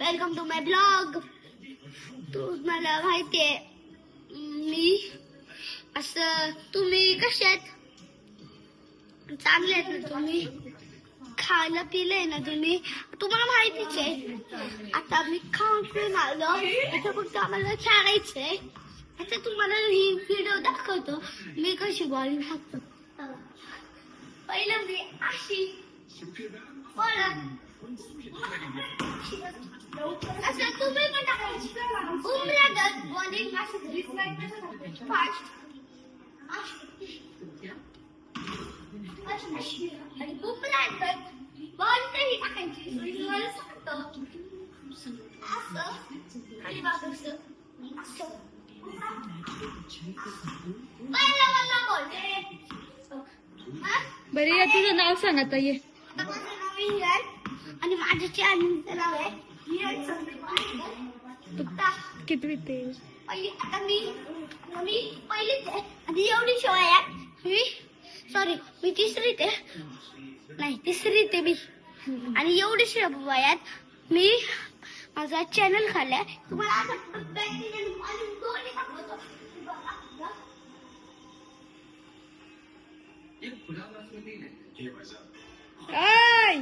Welcome to my blog. तुम्हाला माहितीये मी असं तुम्ही कसे आहेत? चांगले आहेत ना तुम्ही? खायला पिलंय ना तुम्ही? तुम्हाला माहितीच आहे. आता मी खाऊन पिऊन आलो. आता फक्त आम्हाला खेळायचंय. आता तुम्हाला ही व्हिडिओ दाखवतो मी कशी बॉलिंग हाकतो. पहिलं मी अशी असं तुम्ही पण टाकायची. उमरात बॉलिंग असं फास्ट आणि बुमरात बॉल काही टाकायची. मला सांगतो असं खाली बघायचं असं. पहिला मला बोलते. बरं या तुझं नाव सांग आता ये. आता माझं नाव हिरण आणि माझ्या चॅनलचं नाव आहे हिरण संदीप वाडेकर. कितवी ते पहिली आता मी पहिलीच आहे आणि एवढी शिवाय मी तिसरीत आहे. नाही तिसरीत आहे मी आणि एवढी वयात मी माझा चॅनल खाल्लाय. तुम्हाला आता दोन्ही दाखवतो. आय